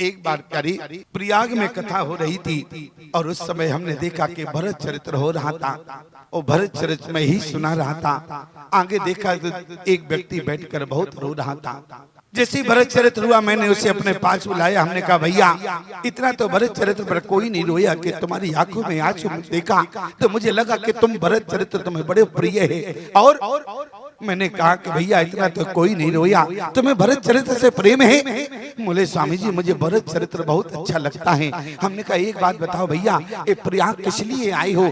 एक बार प्यारी प्रयाग में कथा हो रही थी और उस समय हमने देखा कि भरत चरित्र हो रहा था और भरत चरित्र में ही सुना रहा था। आगे देखा तो एक व्यक्ति बैठकर बहुत रो रहा था। जैसे ही भरत चरित्र हुआ मैंने उसे अपने पास बुलाया। हमने कहा भैया इतना तो भरत चरित्र पर कोई नहीं रोया कि तुम्हारी आंखों में आंसू देखा तो मुझे लगा कि तुम भरत चरित्र तुम्हें बड़े प्रिय है। और मैंने कहा कि भैया इतना तो कोई नहीं रोया, तुम्हें भरत चरित्र से प्रेम है? बोले स्वामी जी मुझे भरत चरित्र बहुत अच्छा लगता है। हमने कहा एक बात बताओ भैया, ये प्रयाग किस लिए आई हो?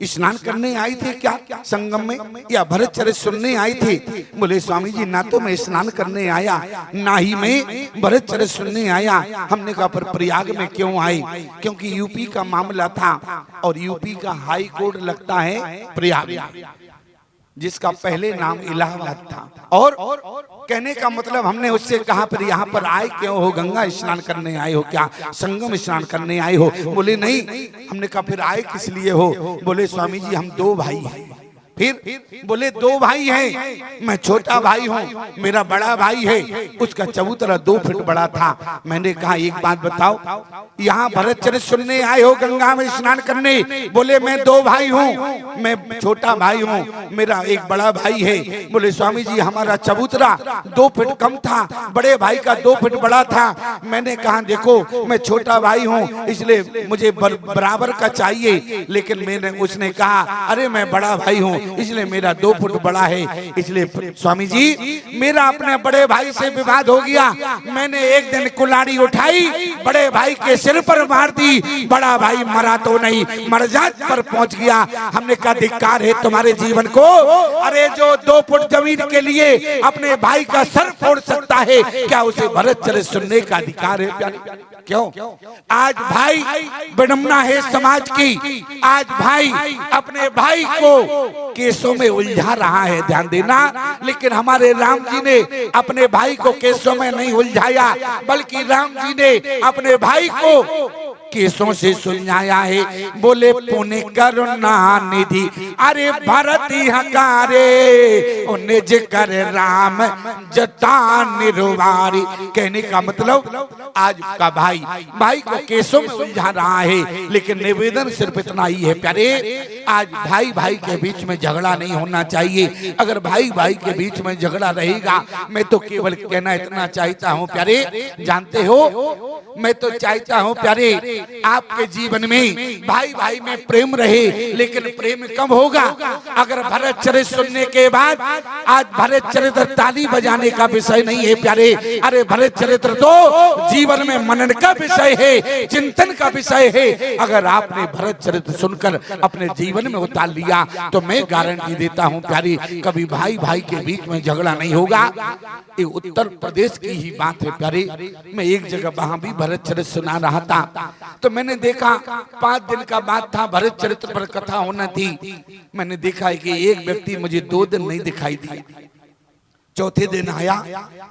स्नान करने आई थे क्या संगम में या भरत चरित्र सुनने आई थे? बोले स्वामी जी ना तो मैं स्नान करने आया ना ही मैं भरत चरित्र सुनने आया। हमने कहा पर प्रयाग में क्यों आए? क्योंकि यूपी का मामला था और यूपी का हाई कोर्ट लगता है प्रयाग, जिसका पहले नाम इलाहाबाद था। और कहने का मतलब हमने उससे कहा पर यहाँ पर आए क्यों हो? गंगा स्नान करने आए हो क्या? संगम स्नान करने आए हो? बोले नहीं। हमने कहा फिर आए किस लिए हो? बोले स्वामी जी हम दो भाई हैं। फिर बोले दो भाई हैं, मैं छोटा भाई हूँ, मेरा बड़ा भाई है, उसका चबूतरा 2 फीट बड़ा था। मैंने कहा एक बात बताओ, यहाँ भरत चरित्र सुनने आए हो गंगा में स्नान करने? बोले मैं 2 भाई हूँ, मैं छोटा भाई हूँ, मेरा एक बड़ा भाई है। बोले स्वामी जी हमारा चबूतरा 2 फीट कम था, बड़े भाई का 2 फीट बड़ा था। मैंने कहा देखो मैं छोटा भाई हूँ इसलिए मुझे बराबर का चाहिए, लेकिन मैंने उसने कहा अरे मैं बड़ा भाई हूँ इसलिए मेरा 2 फुट बड़ा है। इसलिए स्वामी जी मेरा अपने बड़े भाई से विवाद हो गया। मैंने एक दिन कुल्हाड़ी उठाई, बड़े भाई के सिर पर मार दी, बड़ा भाई मरा तो नहीं मरजात पर पहुंच गया। हमने कहा धिक्कार है तुम्हारे जीवन को। अरे जो 2 फुट जमीन के लिए अपने भाई का सर फोड़ सकता है, क्या उसे भरत चरित्र सुनने का अधिकार है? प्यारे क्यों? आज भाई विडंबना है समाज की। आज भाई अपने भाई को केसों में उलझा रहा है, ध्यान देना। लेकिन हमारे राम जी ने अपने भाई को केसों में नहीं उलझाया, बल्कि राम जी ने अपने भाई को केसों से सुलझाया है। बोले पुण्य करुणा निधि अरे भरत हकारे निज कर राम जता निर्वारी। कहने का मतलब आज का भाई को केसों में उलझा रहा है, लेकिन निवेदन सिर्फ इतना ही है प्यारे, आज भाई के बीच में झगड़ा नहीं होना चाहिए। अगर भाई के बीच में झगड़ा रहेगा, मैं तो केवल कहना इतना चाहता हूँ प्यारे, जानते हो मैं तो चाहता हूँ प्यारे आपके जीवन में भाई में प्रेम रहे, लेकिन प्रेम कब होगा? अगर भरत चरित्र सुनने के बाद, आज भरत चरित्र ताली बजाने का विषय नहीं है प्यारे। अरे भरत चरित्र तो जीवन में मनन का विषय है, चिंतन का विषय है। अगर आपने भरत चरित्र सुनकर अपने जीवन में उतार लिया तो मैं गारंटी देता हूँ प्यारी, कभी भाई के बीच में झगड़ा नहीं होगा। ये उत्तर प्रदेश की ही बात है प्यारी। मैं एक जगह वहां भी भरत चरित्र सुना रहा था, तो मैंने देखा 5 दिन का बात था, भरत चरित्र पर कथा होना थी। मैंने देखा है कि एक व्यक्ति मुझे 2 दिन नहीं दिखाई दिया। चौथे दिन आया,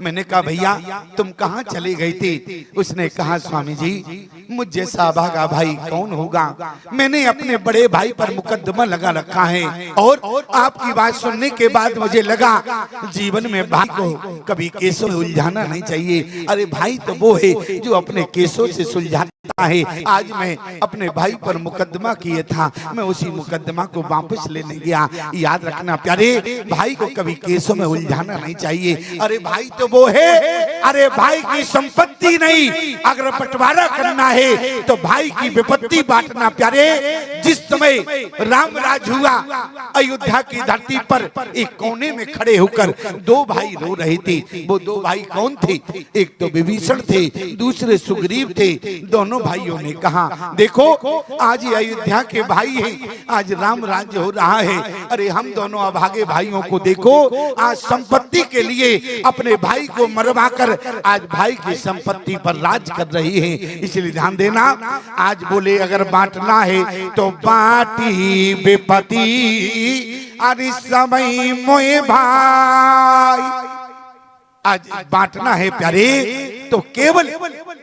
मैंने कहा भैया तुम कहाँ चले गए थे? उसने कहा स्वामी जी मुझ जैसा भागा भाई कौन होगा, मैंने अपने बड़े भाई पर मुकदमा लगा रखा है और आपकी बात सुनने के बाद मुझे लगा जीवन में भाई को कभी केसों में उलझाना नहीं चाहिए। अरे भाई तो वो है जो अपने केसों से सुलझाता है। आज मैं अपने भाई पर मुकदमा किए था, मैं उसी मुकदमा को वापस लेने गया। याद रखना प्यारे, भाई को कभी केसों में उलझाना नहीं चाहिए। अरे भाई तो वो है, अरे भाई की संपत्ति नहीं, अगर बंटवारा करना है तो भाई की विपत्ति बांटना प्यारे। जिस समय राम राज हुआ अयोध्या की धरती पर, एक कोने में खड़े होकर 2 भाई रो रहे थे। वो 2 भाई कौन थे? एक तो विभीषण थे, दूसरे सुग्रीव थे। दोनों भाइयों ने कहा देखो आज ये अयोध्या के भाई हैं, आज राम राज्य हो रहा है। अरे हम दोनों अभागे भाइयों को देखो, आज संपत्ति के लिए अपने भाई को मरवा कर आज भाई की संपत्ति पर राज कर रही हैं। इसलिए ध्यान देना, आज बोले अगर बांटना है तो बांटी विपत्ति अरे समय मोए भाई। आज बांटना है प्यारे तो केवल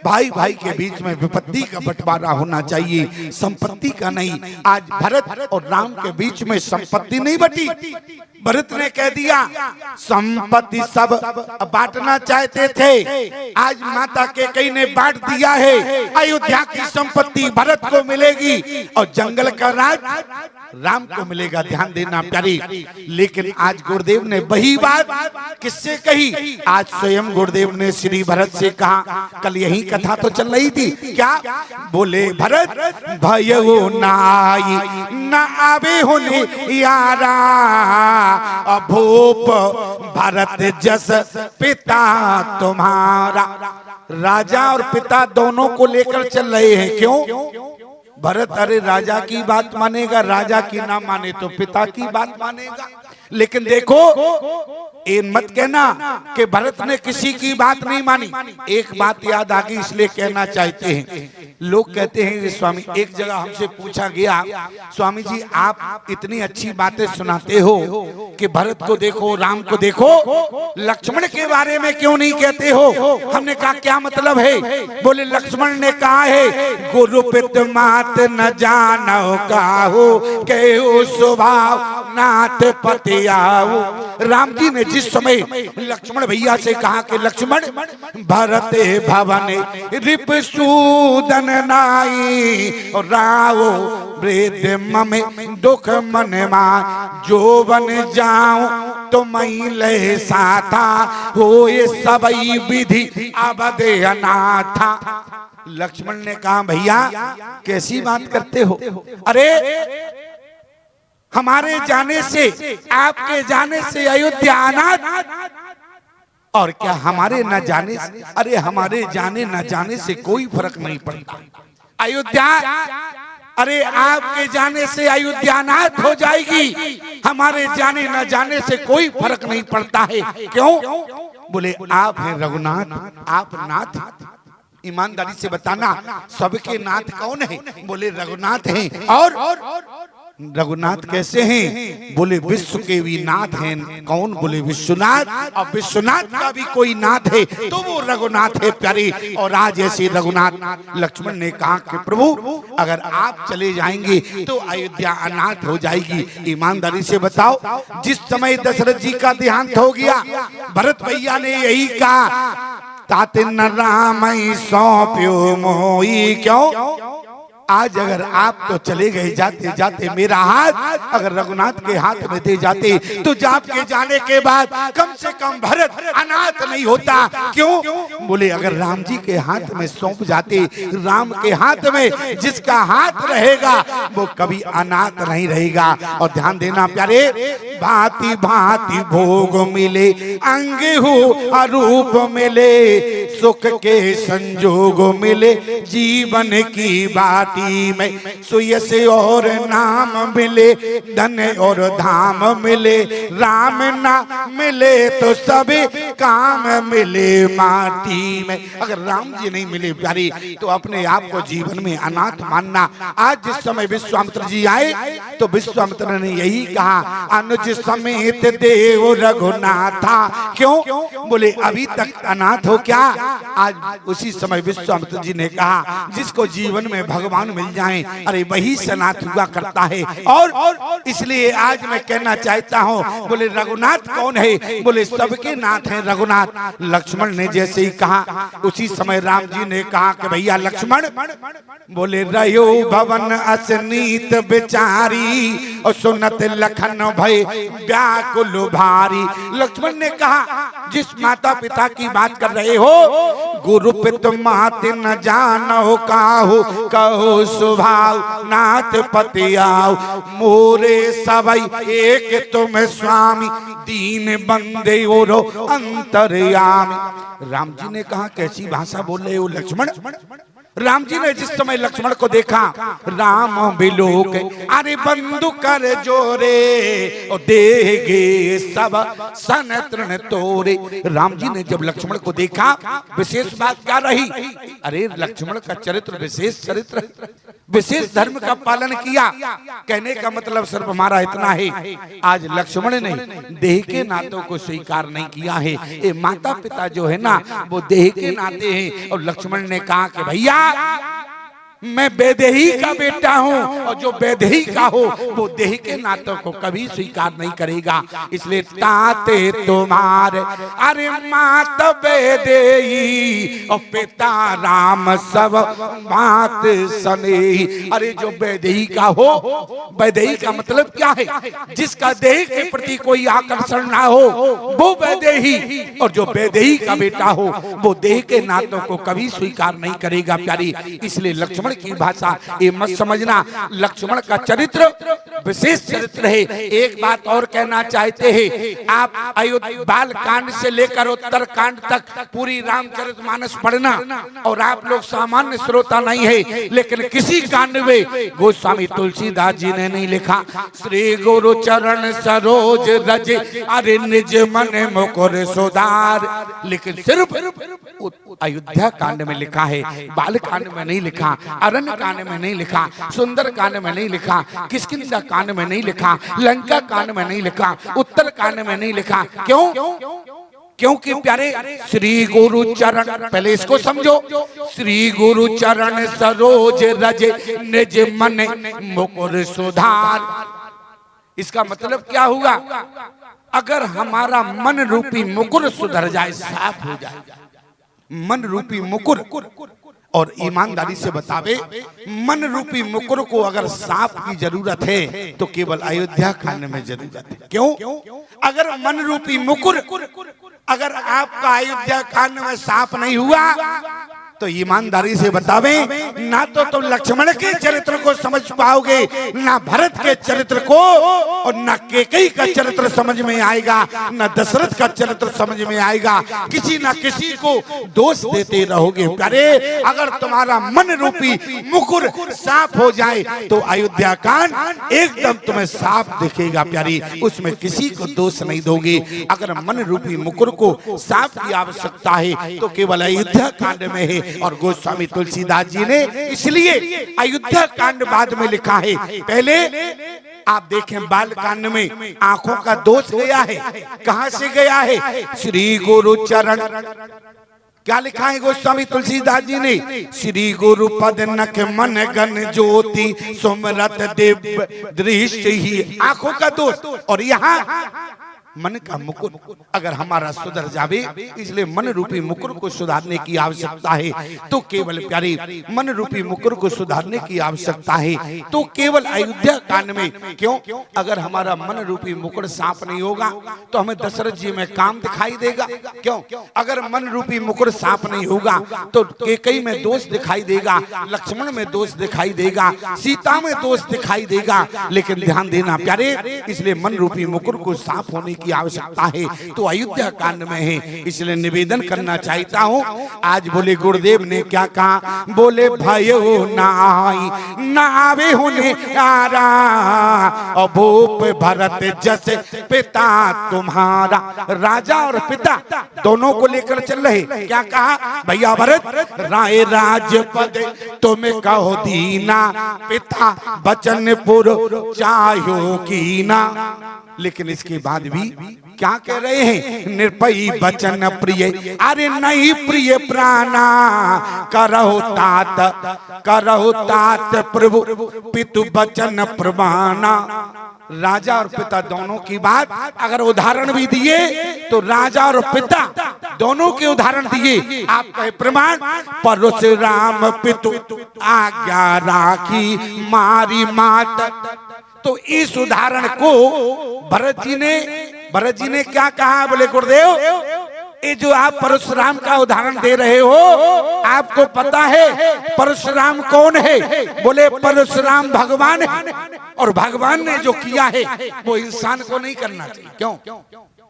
भाई भाई के बीच में विपत्ति का बंटवारा होना चाहिए, संपत्ति का नहीं। आज भरत और राम के बीच में संपत्ति नहीं बटी। भरत ने कह दिया संपत्ति सब बांटना चाहते थे, आज माता केकई ने बांट दिया है। अयोध्या की संपत्ति भरत को मिलेगी और जंगल का राज राम को मिलेगा। ध्यान देना प्यारी। लेकिन आज गुरुदेव ने वही बात किससे कही? आज स्वयं गुरुदेव ने श्री भरत से कहा। कल यही कथा तो चल रही थी। क्या बोले? भरत भयो नाई न आवे होने यारा, भूप भरत जस पिता तुम्हारा। राजा और पिता दोनों को लेकर चल रहे हैं। क्यों? भरत अरे राजा की बात मानेगा, राजा की ना माने तो पिता की बात मानेगा। लेकिन देखो, ये मत कहना कि भरत ने किसी की बात नहीं मानी। एक बात याद आ गई इसलिए कहना चाहते हैं। लोग कहते हैं स्वामी, एक जगह हमसे पूछा गया, स्वामी जी आप इतनी अच्छी बातें सुनाते हो कि भरत को देखो, राम को देखो, लक्ष्मण के बारे में क्यों नहीं कहते हो? हमने कहा क्या मतलब है? बोले लक्ष्मण ने कहा है गुरु पित मात न जानो काहू, केहू स्वभाव नाथ पति आओ। राम जी ने जिस समय लक्ष्मण भैया से कहा कि लक्ष्मण भरत भवन रिपुसूदन नाई, रावो वृद्ध ममे दुख मन मा, जो बन जाऊं तो मई ले साथा, हो ये सबई विधि अवध अनाथा। लक्ष्मण ने कहा भैया कैसी बात करते हो? अरे हमारे जाने से, आपके जाने से अयोध्या अनाथ, और क्या हमारे न जाने से? अरे हमारे जाने न जाने से कोई फर्क नहीं पड़ता। अयोध्या, अरे आपके जाने से अयोध्या अनाथ हो जाएगी, हमारे जाने न जाने से कोई फर्क नहीं पड़ता है। क्यों? बोले आप हैं रघुनाथ, आप नाथ। ईमानदारी से बताना सबके नाथ कौन है? बोले रघुनाथ हैं। और रघुनाथ कैसे हैं? बोले विश्व के भी नाथ हैं। कौन? बोले विश्वनाथ। और विश्वनाथ का भी कोई नाथ है तो वो रघुनाथ है प्यारे। और आज ऐसे रघुनाथ लक्ष्मण ने कहा कि प्रभु अगर आप चले जाएंगे तो अयोध्या अनाथ हो जाएगी। ईमानदारी से बताओ, जिस समय दशरथ जी का देहांत हो गया, भरत भैया ने यही कहा ताते न राम सौंप्यो मोई। क्यों? आज अगर आप तो चले गए, जाते जाते मेरा हाथ अगर रघुनाथ के हाथ में दे जाते तो आपके जाने के बाद कम से कम भरत अनाथ नहीं होता। क्यों? बोले अगर राम जी के हाथ में सौंप जाते, राम के हाथ में जिसका हाथ रहेगा वो कभी अनाथ नहीं रहेगा। और ध्यान देना प्यारे, भांति भांति भोग मिले, अंग हो अरूप मिले, सुख के संजोग मिले, जीवन की बात में सुयस और नाम मिले, धन और धाम मिले, राम ना मिले तो सभी काम मिले माटी में। अगर राम जी नहीं मिले प्यारी तो अपने आप को जीवन में अनाथ मानना। आज जिस समय विश्वामित्र जी आए तो विश्वामित्र ने यही कहा अनुज समेत देव रघुनाथा। क्यों? बोले अभी तक अनाथ हो क्या? आज उसी समय विश्वामित्र जी ने कहा जिसको जीवन में भगवान मिल जाए अरे वही सनाथ हुआ करता है। और इसलिए आज मैं कहना चाहता हूँ, बोले रघुनाथ कौन है? बोले सबके नाथ हैं रघुनाथ। लक्ष्मण ने जैसे ही कहा उसी समय राम जी ने कहा कि भैया लक्ष्मण, बोले रयो भवन असनीत बिचारी, और सुनत लखन भय व्याकुल भारी। लक्ष्मण ने कहा जिस माता पिता की बात कर रहे हो, गुरु पित मात न जानो काहू, कहो स्वभाव नाथ पति आओ, मोरे सबई एक तुम स्वामी, दीन बंदे और अंतर्यामी। राम जी ने कहा कैसी भाषा बोल रहे हो लक्ष्मण? राम जी ने जिस समय लक्ष्मण को देखा, राम बिलोक अरे बंधु कर जोरे और देगे सब सन तृण तोरे। राम जी ने जब लक्ष्मण को देखा, विशेष बात क्या रही, अरे लक्ष्मण का चरित्र विशेष चरित्र, विशेष धर्म का पालन किया। कहने का मतलब सिर्फ हमारा इतना है, आज लक्ष्मण ने देह के नातों को स्वीकार नहीं किया है। ये माता पिता जो है ना, वो देह के नाते हैं। और लक्ष्मण ने कहा कि भैया मैं वैदेही का बेटा हूँ, और जो वैदेही का हो वो देह के नातों को कभी स्वीकार नहीं करेगा। इसलिए ताते तुम्हारे अरे मात वैदेही और पिता राम सब मात सनेही। अरे जो वैदेही का हो, वैदेही का मतलब क्या है, जिसका देह के प्रति कोई आकर्षण ना हो वो वैदेही, और जो वैदेही का बेटा हो वो देह के नातों को कभी स्वीकार नहीं करेगा प्यारी। इसलिए लक्ष्मण की भाषा ये मत समझना, लक्ष्मण का चरित्र विशेष चरित्र है। एक बात और कहना चाहते हैं, आप अयोध्या बाल कांड से लेकर उत्तर कांड तक पूरी रामचरितमानस पढ़ना, और आप लोग सामान्य श्रोता नहीं है, लेकिन किसी कांड में गोस्वामी तुलसीदास जी ने नहीं लिखा श्री गुरु चरण सरोज रज अरे निज मन मुकुर सुधार, लेकिन सिर्फ अयोध्या कांड में लिखा है, बाल कांड में नहीं लिखा, अरण्य कांड में नहीं लिखा, सुंदर कांड में नहीं लिखा, किष्किंधा कांड में नहीं लिखा, लंका कांड में नहीं लिखा, उत्तर कांड में नहीं लिखा। क्यों? क्योंकि प्यारे श्री गुरु चरण, पहले इसको समझो, श्री गुरु चरण सरोज रज निज मन मुकुर सुधार। इसका मतलब क्या हुआ, अगर हमारा मन रूपी मुकुर सुधर जाए, साफ हो जाए, मन रूपी मुकुर, और ईमानदारी से बतावे मन रूपी मुकुर को अगर साफ की जरूरत है तो केवल अयोध्या कांड में जरूरत है। क्यों? अगर मन रूपी मुकुर अगर आपका अयोध्या कांड में साफ नहीं हुआ तो ईमानदारी से बतावे ना तो तुम लक्ष्मण के चरित्र को समझ पाओगे, ना भरत के चरित्र को, और ना कैकेयी का चरित्र समझ में आएगा, ना दशरथ का चरित्र समझ में आएगा। किसी ना किसी को दोष देते रहोगे। अरे अगर तुम्हारा मन रूपी मुकुर साफ हो जाए तो अयोध्या कांड एकदम तुम्हें साफ दिखेगा प्यारी, उसमें किसी को दोष नहीं दोगे। अगर मन रूपी मुकुर को साफ की आवश्यकता है तो केवल अयोध्या कांड में है, और गोस्वामी तुलसीदास जी ने इसलिए अयोध्या कांड बाद में लिखा है। पहले आप देखें बाल कांड में आंखों का दोष गया है, कहां से गया है, श्री गुरु चरण, क्या लिखा है गोस्वामी तुलसीदास जी ने, श्री गुरु पद नख मन गण ज्योति सुमरत देव दृष्टि ही, आंखों का दोष। और यहाँ मन का मुकुर अगर हमारा सुधर जावे, इसलिए मन रूपी मुकुर को सुधारने की आवश्यकता है। तो केवल प्यारी मन रूपी मुकुर को सुधारने की आवश्यकता है तो केवल अयोध्या कांड में। क्यों? अगर हमारा मन रूपी मुकुर साफ नहीं होगा तो हमें दशरथ जी में काम दिखाई देगा। क्यों? अगर मन रूपी मुकुर साफ नहीं होगा तो कैकेयी में दोष दिखाई देगा, लक्ष्मण में दोष दिखाई देगा, सीता में दोष दिखाई देगा। लेकिन ध्यान देना प्यारे, इसलिए मन रूपी मुकुर को साफ होने की आवश्यकता है तो अयोध्या कांड में है। इसलिए निवेदन करना चाहता हूँ, आज बोले गुरुदेव ने क्या कहा, बोले भयो नाई नावे होने आरा भूप भरत जस पिता तुम्हारा। राजा और पिता दोनों को लेकर चल रहे, क्या कहा, भैया भरत राय राजपद तुम्हें कहो दीना, पिता बचन पुर चाहो कीना। लेकिन इसके बाद भी क्या कह रहे हैं, निर्भय बचन प्रिय अरे नहीं प्रिय प्राणा, करहो तात प्रभु पितु बचन प्रमाणा। राजा और पिता दोनों की बात अगर उदाहरण भी दिए तो राजा और पिता दोनों के उदाहरण दिए। आप कहे प्रमाण, परशुराम पितु आज्ञा राखी मारी मात। तो इस उदाहरण को भरत जी ने क्या कहा, बोले गुरुदेव ये जो आप परशुराम का उदाहरण दे रहे हो, आपको पता है परशुराम कौन है? बोले परशुराम भगवान है, और भगवान ने जो किया है वो इंसान को नहीं करना चाहिए। क्यों?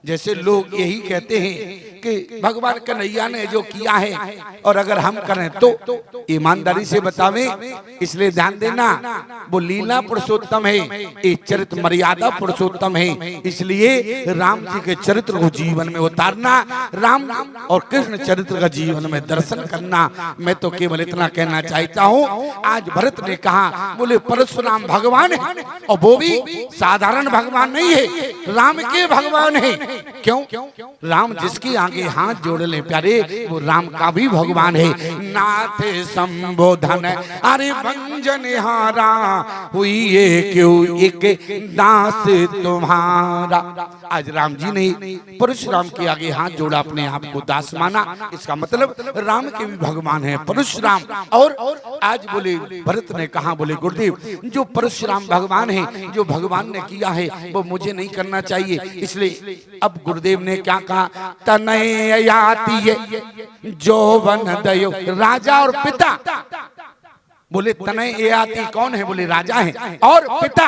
जैसे लोग यही कहते हैं कि भगवान कन्हैया ने जो किया है और अगर हम करें तो ईमानदारी से बतावें, इसलिए ध्यान देना वो लीला पुरुषोत्तम है, ये चरित्र मर्यादा पुरुषोत्तम है। इसलिए राम जी के चरित्र को जीवन में उतारना, राम और कृष्ण चरित्र का जीवन में दर्शन करना। मैं तो केवल इतना कहना चाहता हूँ, आज भरत ने कहा बोले परशुराम भगवान है और वो भी साधारण भगवान नहीं है, राम के भगवान है। क्यों? राम जिसके आगे हाथ जोड़ ले प्यारे, वो राम का भी भगवान है। नाथ संबोधन अरे भंजन हारा हुई है क्यों एक दास तुम्हारा। आज राम जी ने परशुराम के आगे हाथ जोड़ा, अपने आप को दास माना। इसका मतलब राम के भी भगवान है परशुराम। और आज बोले भरत ने कहा बोले गुरुदेव जो परशुराम भगवान है, जो भगवान ने किया है वो मुझे नहीं करना चाहिए। इसलिए अब गुरुदेव ने क्या कहा, तनयाति है जो वन दयो राजा और पिता। बोले तनयाति कौन है? बोले राजा है और पिता।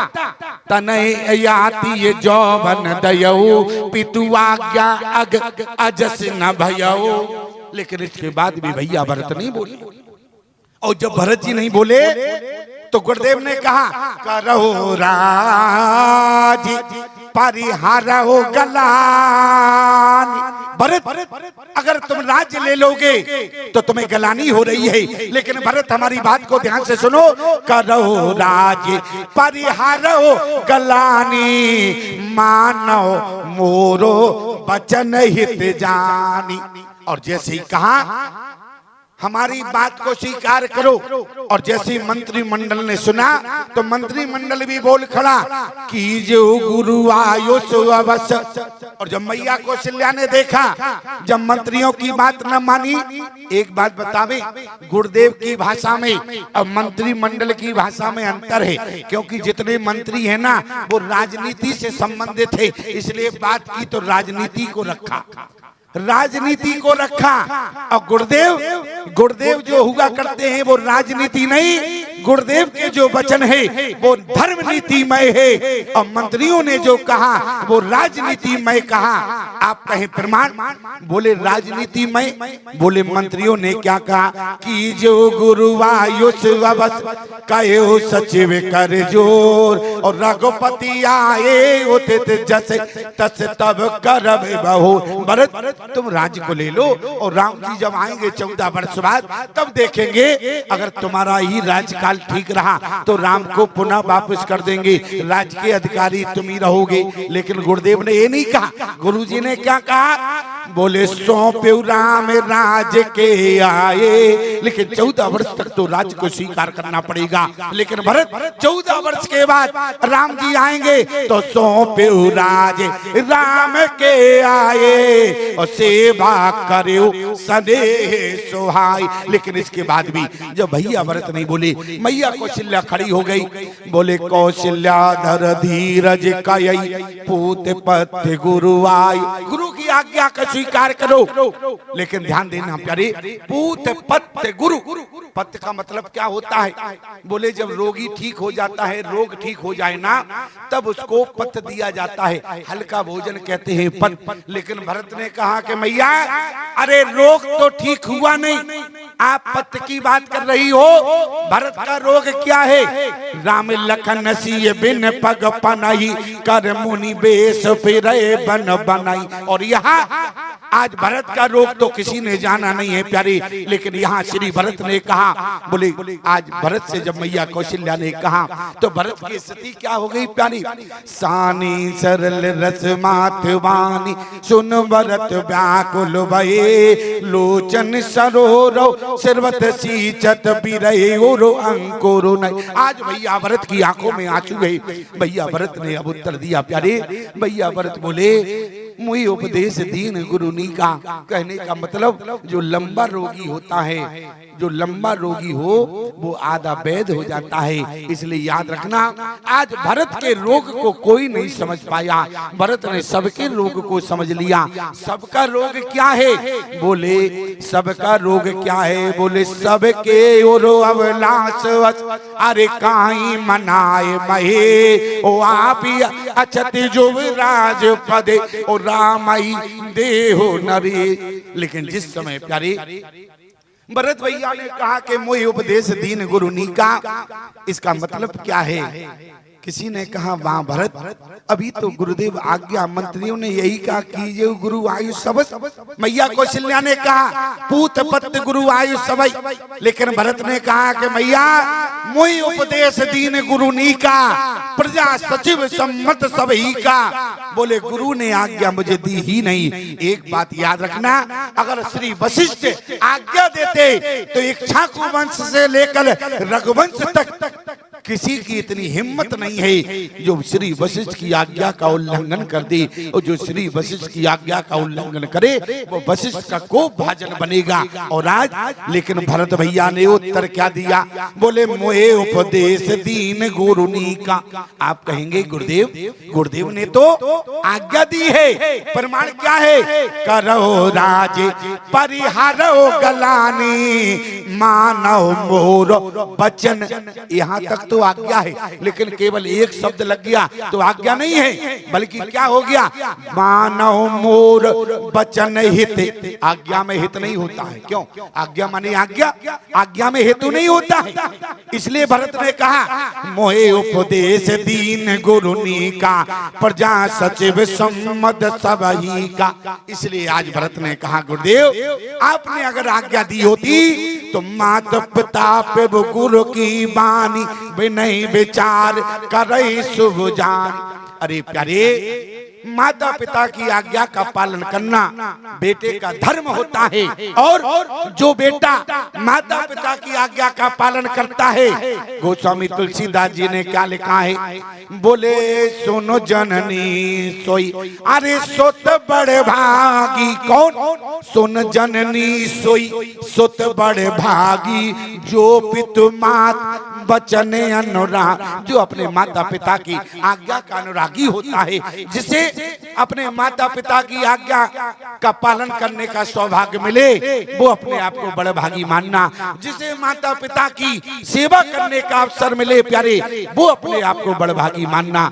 तनयाति ये जो वन दयो पितुआज्ञा अग अजस न भयो। लेकिन इसके बाद भी भैया भरत नहीं बोले। और जब भरत जी नहीं बोले तो गुरुदेव ने कहा करो राज परिहारो गलानी। भरत अगर तुम राज्य ले लोगे तो तुम्हें गलानी हो रही है, लेकिन भरत हमारी बात को ध्यान से सुनो। करो राज्य परिहारो गलानी मानो मोरो वचन हित जानी। और जैसे ही कहा हमारी बात को स्वीकार करो, और जैसे मंत्रिमंडल ने सुना तो मंत्रिमंडल भी बोल खड़ा कि जो गुरु आयो सो अवश्य। और जब मैया कौशल्या ने देखा, जब मंत्रियों की बात न मानी, एक बात बतावे गुरुदेव की भाषा में और मंत्रिमंडल की भाषा में अंतर है, क्योंकि जितने मंत्री हैं ना वो राजनीति से संबंधित है, इसलिए बात की तो राजनीति को रखा, राजनीति को रखा। और गुरुदेव जो हुआ करते हैं वो राजनीति नहीं, गुरुदेव के जो वचन है वो धर्म नीतिमय है। और मंत्रियों ने जो कहा वो राजनीतिमय कहा। आप कहें प्रमाण? बोले राजनीतिमय। बोले मंत्रियों ने क्या कहा कि जो गुरुवायुष कहो सचिव कर जोर और रघुपति आए होते जस तस तब करब बहु। भरत तुम राज्य को ले लो, और राम जी जब आएंगे 14 वर्ष बाद तब देखेंगे, अगर तुम्हारा ही राज्यकाल ठीक रहा तो राम को पुनः वापस कर देंगे, राज्य के अधिकारी तुम ही रहोगे। लेकिन गुरुदेव ने ये नहीं कहा। गुरुजी ने क्या कहा? बोले सौंप्यो राम राज के आए, लेकिन 14 वर्ष तक तो राज्य को स्वीकार करना पड़ेगा। लेकिन भरत 14 वर्ष के बाद राम जी आएंगे तो सौंप्यो राज राम के आए और सेवा करो सनेह सुहाई। लेकिन इसके बाद भी जब भैया भरत नहीं बोले, मैया कौशल्या खड़ी हो गई। बोले कौशल्या धर धीरज कई पूत पत्य गुरु आई। गुरु की आज्ञा का स्वीकार करो। लेकिन ध्यान देना प्यारे, पूत पत्य गुरु, पत्य का मतलब क्या होता है? बोले जब रोगी ठीक हो जाता है, रोग ठीक हो जाए ना, तब उसको पत्य दिया जाता है, हल्का भोजन कहते हैं पत्य। लेकिन भरत ने कहा कि मैया अरे रोग तो ठीक हुआ नहीं, आप पत्य की बात कर रही हो। भरत का रोग क्या है? राम लखन सिय बिन पग पनाई कर मुनि बेस फिरे बन बनाई। और यहाँ आज भरत का रोग तो किसी ने जाना नहीं है प्यारी, लेकिन यहाँ श्री भरत ने कहा। बोले आज भरत से जब मैया कौशल्या ने कहा तो भरत की स्थिति क्या हो गई प्यारी? सानी सरल रस माथवानी सुन भरत व्याकुल भये लोचन सरोरो सिरवत सींचत बिरहे ओरो अंकुरो नहीं। आज भैया भरत की आंखों में आंसू है। भैया भरत ने अब उत्तर दिया प्यारे। भैया भरत बोले मुझे उपदेश दीन गुरु नी का। कहने का मतलब जो लंबा रोगी होता है, जो लंबा रोगी हो वो आधा वैध हो जाता है। इसलिए याद रखना, आज भरत के रोग को कोई नहीं समझ पाया, भरत ने सबके रोग को समझ लिया। सबका रोग क्या है? बोले सबका रोग क्या है? बोले सबके ओरो अवलास अरे काई मनाए महे ओ आप अचत जो राज पदे और रामाई देहो नरे। लेकिन जिस समय प्यारे भरत भैया ने कहा कि मोहि उपदेश दीन गुरु नीका, इसका मतलब क्या है? किसी ने कहा वाह भरत, अभी तो गुरुदेव आज्ञा, मंत्रियों ने यही कहा कीजिए गुरु आयु सबस। मैया कौशल्या ने कहा पूत पत्त गुरु आयु सबई। लेकिन भरत ने कहा कि मैया मोहि उपदेश दीन गुरु नीका, प्रजा सचिव सम्मत सबही का। बोले गुरु ने आज्ञा मुझे दी ही नहीं। एक बात याद रखना, अगर श्री वशिष्ठ आज्ञा देते तो इक्ष्वाकु वंश से लेकर रघुवंश तक किसी की इतनी हिम्मत नहीं है जो श्री वशिष्ठ की आज्ञा का उल्लंघन कर दे। और जो श्री वशिष्ठ की आज्ञा का उल्लंघन करे वो वशिष्ठ का कोप भाजन बनेगा। और आज लेकिन भरत भैया ने उत्तर क्या दिया? बोले मोहे उपदेश दीन गुरु नीका। आप कहेंगे गुरुदेव, गुरुदेव ने तो आज्ञा दी है, प्रमाण क्या है? करो राज परिहारो गलानी मानव मोर वचन। यहाँ तक तो आज्ञा है, लेकिन केवल एक शब्द लग गया तो आज्ञा नहीं है, बल्कि क्या हो गया? मानव मोर वचन हित। आज्ञा में हित नहीं होता है। क्यों? आज्ञा माने आज्ञा, आज्ञा में हेतु नहीं होता है। इसलिए भरत ने कहा मोहे उपदेश दीन गुरु नीका, प्रजा सचिव सम्मत सबही का। इसलिए आज भरत ने कहा गुरुदेव आपने अगर आज्ञा दी होती तो माता पिता पे गुरु की बानी नहीं विचार करे शुभ जान। अरे प्यारे, माता पिता की आज्ञा का पालन करना बेटे का धर्म होता है। और जो बेटा माता पिता की आज्ञा का पालन करता है, गोस्वामी तुलसीदास जी ने क्या लिखा है? बोले सुनो जननी सोई, अरे सुत बड़े भागी। कौन? सुन जननी सोई सुत बड़े भागी, जो पितु मात वचन अनुराग। जो अपने माता पिता की आज्ञा का अनुरागी होता है, जिसे अपने माता पिता की आज्ञा का पालन करने का सौभाग्य मिले, वो अपने आप को बड़े भागी मानना। जिसे माता पिता की सेवा करने का अवसर मिले प्यारे, वो अपने आप को बड़े भागी मानना।